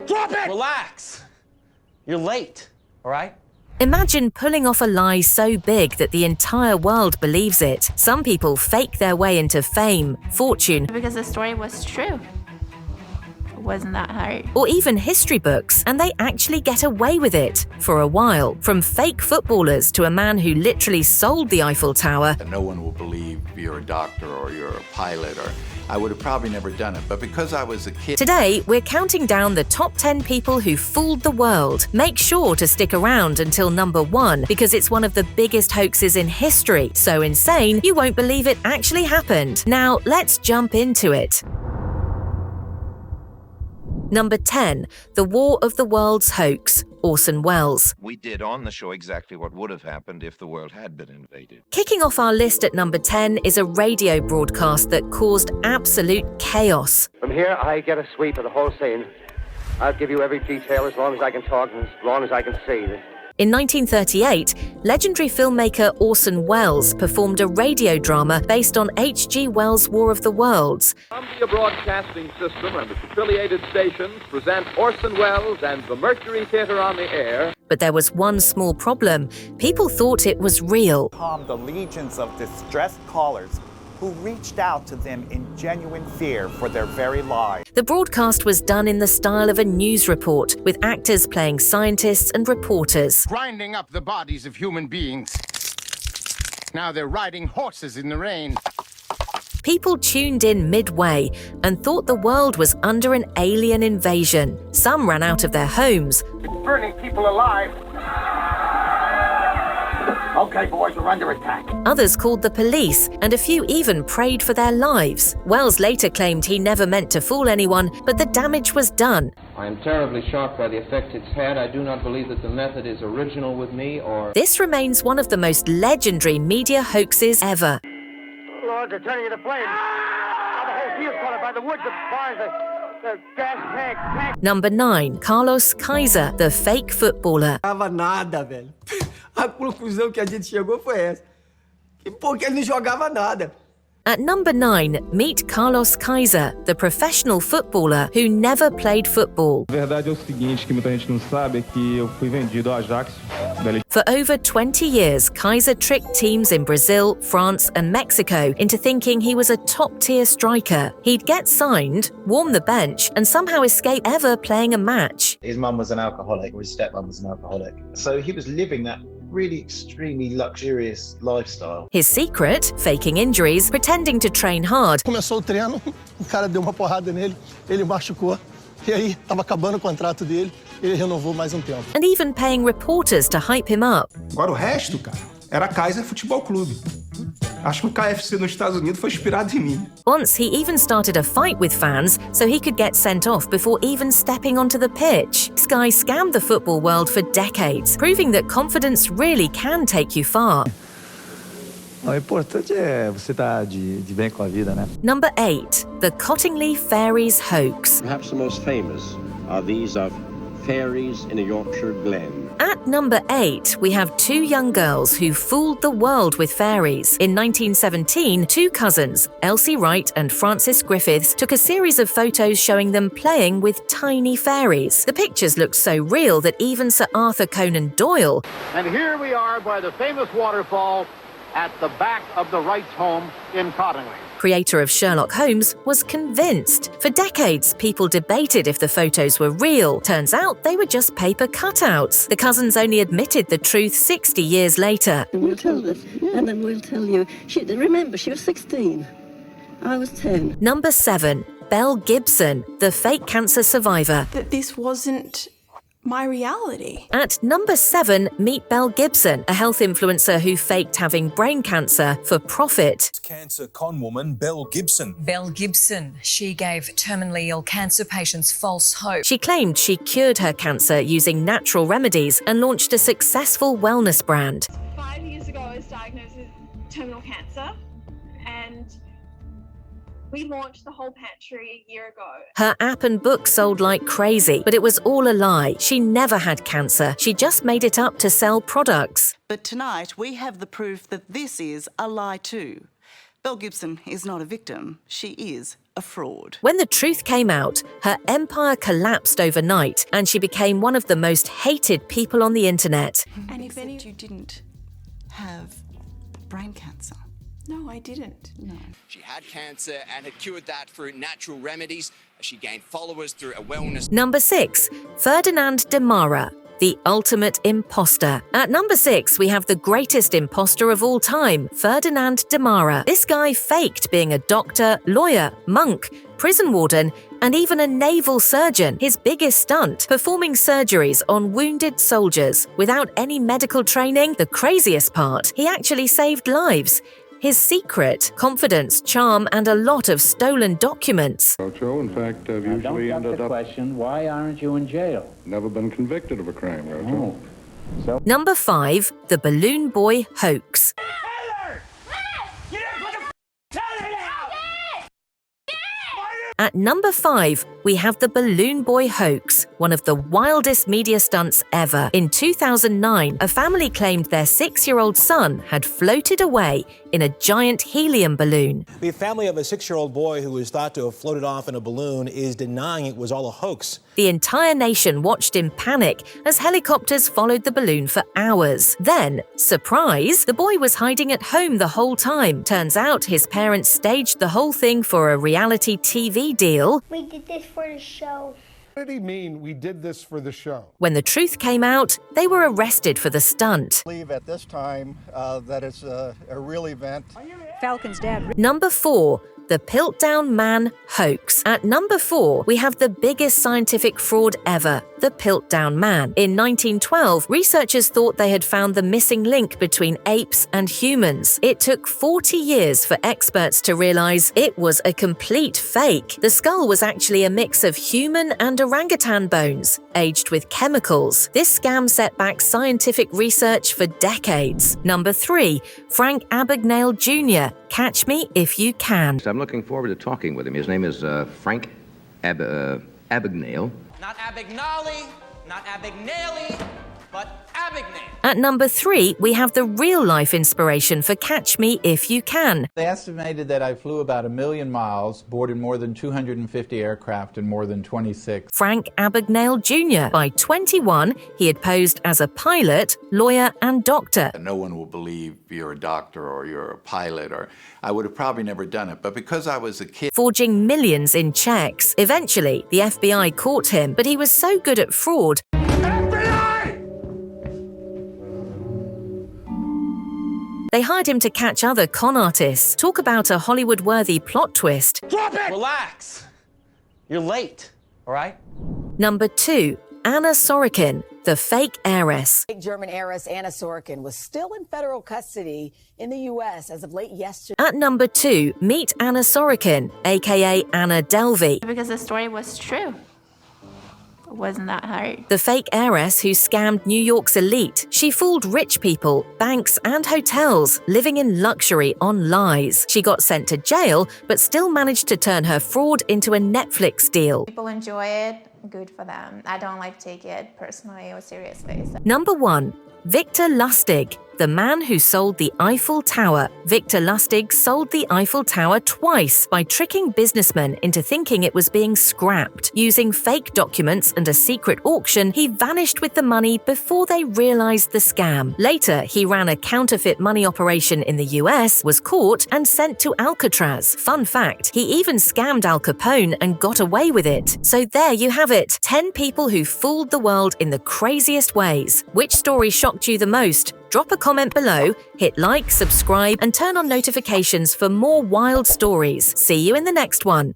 Drop it! Relax. You're late, all right? Imagine pulling off a lie so big that the entire world believes it. Some people fake their way into fame, fortune, Because the story was true. It wasn't that hard. or even history books, and they actually get away with it for a while. From fake footballers to a man who literally sold the Eiffel Tower. No one will believe you're a doctor or you're a pilot, or I would have probably never done it. But because I was a kid... Today, we're counting down the top 10 people who fooled the world. Make sure to stick around until number 1 because it's one of the biggest hoaxes in history. So insane, you won't believe it actually happened. Now, let's jump into it. Number 10, the War of the Worlds hoax, Orson Welles. We did on the show exactly what would have happened if the world had been invaded. Kicking off our list at number 10 is a radio broadcast that caused absolute chaos. From here, I get a sweep of the whole scene. I'll give you every detail as long as I can talk and as long as I can see. In 1938, legendary filmmaker Orson Welles performed a radio drama based on H.G. Wells' War of the Worlds. Columbia Broadcasting System and its affiliated stations present Orson Welles and the Mercury Theatre on the air. But there was one small problem. People thought it was real. Calmed the legions of distressed callers who reached out to them in genuine fear for their very lives. The broadcast was done in the style of a news report, with actors playing scientists and reporters. Grinding up the bodies of human beings. Now they're riding horses in the rain. People tuned in midway and thought the world was under an alien invasion. Some ran out of their homes. It's burning people alive. Okay, boys, we're under attack. Others called the police, and a few even prayed for their lives. Wells later claimed he never meant to fool anyone, but the damage was done. I am terribly shocked by the effect it's had. I do not believe that the method is original with me or... This remains one of the most legendary media hoaxes ever. Lord, they're turning into flames. Now the whole field's caught up by the woods, the barns, the gas tank. Number 9, Carlos Kaiser, the fake footballer. Nada, velho. A conclusão que a gente chegou foi essa. Porque ele não jogava nada. At number 9, meet Carlos Kaiser, the professional footballer who never played football. A verdade é o seguinte, que muita gente não sabe, é que eu fui vendido ao Ajax. For over 20 years, Kaiser tricked teams in Brazil, France, and Mexico into thinking he was a top-tier striker. He'd get signed, warm the bench, and somehow escape ever playing a match. His mum was an alcoholic, or his stepmom was an alcoholic. So he was living that really extremely luxurious lifestyle. His secret, faking injuries, pretending to train hard. Começou o treino, o cara deu uma porrada nele, ele machucou, e aí estava acabando o contrato dele, ele renovou mais tempo. And even paying reporters to hype him up. Agora o resto, cara, era Kaiser Futebol Clube. Acho que o KFC nos Estados Unidos foi inspirado em mim. Once he even started a fight with fans so he could get sent off before even stepping onto the pitch. This guy scammed the football world for decades, proving that confidence really can take you far. O importante é você estar de bem com a vida, né? Number 8, the Cottingley Fairies hoax. Perhaps the most famous are these of fairies in a Yorkshire glen. At number 8, we have 2 young girls who fooled the world with fairies. In 1917, 2 cousins, Elsie Wright and Frances Griffiths, took a series of photos showing them playing with tiny fairies. The pictures looked so real that even Sir Arthur Conan Doyle... And here we are by the famous waterfall at the back of the Wrights' home in Cottingley. Creator of Sherlock Holmes, was convinced. For decades, people debated if the photos were real. Turns out they were just paper cutouts. The cousins only admitted the truth 60 years later. We'll tell this, and then we'll tell you. Remember, she was 16. I was 10. Number 7, Belle Gibson, the fake cancer survivor. That this wasn't my reality. At number 7, meet Belle Gibson, a health influencer who faked having brain cancer for profit. Cancer con woman Belle Gibson. Belle Gibson, she gave terminally ill cancer patients false hope. She claimed she cured her cancer using natural remedies and launched a successful wellness brand. 5 years ago, I was diagnosed with terminal cancer, and we launched the whole pantry a year ago. Her app and book sold like crazy, but it was all a lie. She never had cancer. She just made it up to sell products. But tonight, we have the proof that this is a lie too. Belle Gibson is not a victim. She is a a fraud. When the truth came out, her empire collapsed overnight and she became one of the most hated people on the internet. And if you didn't have brain cancer. No, I didn't. No. She had cancer and had cured that through natural remedies. She gained followers through a wellness. Number 6. Ferdinand de Mara, the ultimate imposter. At number 6, we have the greatest imposter of all time, Ferdinand de Mara. This guy faked being a doctor, lawyer, monk, prison warden, and even a naval surgeon. His biggest stunt, performing surgeries on wounded soldiers without any medical training. The craziest part, he actually saved lives. His secret, confidence, charm, and a lot of stolen documents. Groucho, in fact, I've usually ended up... question, why aren't you in jail? Never been convicted of a crime, Groucho. So Number 5. The Balloon Boy Hoax. At number 5, we have the Balloon Boy Hoax, one of the wildest media stunts ever. In 2009, a family claimed their 6-year-old son had floated away in a giant helium balloon. The family of a 6-year-old boy who was thought to have floated off in a balloon is denying it was all a hoax. The entire nation watched in panic as helicopters followed the balloon for hours. Then, surprise, the boy was hiding at home the whole time. Turns out his parents staged the whole thing for a reality TV deal. We did this for the show. What did he mean, we did this for the show? When the truth came out, they were arrested for the stunt. I believe at this time that it's a real event. Falcon's dad. Number 4. The Piltdown Man Hoax. At number 4, we have the biggest scientific fraud ever, the Piltdown Man. In 1912, researchers thought they had found the missing link between apes and humans. It took 40 years for experts to realize it was a complete fake. The skull was actually a mix of human and orangutan bones, aged with chemicals. This scam set back scientific research for decades. Number 3, Frank Abagnale Jr., Catch Me If You Can. I'm looking forward to talking with him. His name is Frank Abagnale. Not Abagnale, not Abagnale, but Abagnale. At number 3, we have the real-life inspiration for Catch Me If You Can. They estimated that I flew about 1 million miles, boarded more than 250 aircraft and more than 26. Frank Abagnale Jr. By 21, he had posed as a pilot, lawyer, and doctor. No one will believe you're a doctor or you're a pilot, or I would have probably never done it. But because I was a kid, forging millions in checks. Eventually, the FBI caught him, but he was so good at fraud, they hired him to catch other con artists. Talk about a Hollywood-worthy plot twist. Drop it! Relax. You're late, all right? Number 2, Anna Sorokin, the fake heiress. German heiress Anna Sorokin was still in federal custody in the U.S. as of late yesterday. At number 2, meet Anna Sorokin, aka Anna Delvey. Because the story was true. It wasn't that hard. The fake heiress who scammed New York's elite. She fooled rich people, banks, and hotels, living in luxury on lies. She got sent to jail, but still managed to turn her fraud into a Netflix deal. People enjoy it, good for them. I don't take it personally or seriously. So. Number 1, Victor Lustig, the man who sold the Eiffel Tower. Victor Lustig sold the Eiffel Tower twice by tricking businessmen into thinking it was being scrapped. Using fake documents and a secret auction, he vanished with the money before they realized the scam. Later, he ran a counterfeit money operation in the US, was caught, and sent to Alcatraz. Fun fact, he even scammed Al Capone and got away with it. So there you have it, 10 people who fooled the world in the craziest ways. Which story shocked you the most? Drop a comment below, hit like, subscribe, and turn on notifications for more wild stories. See you in the next one.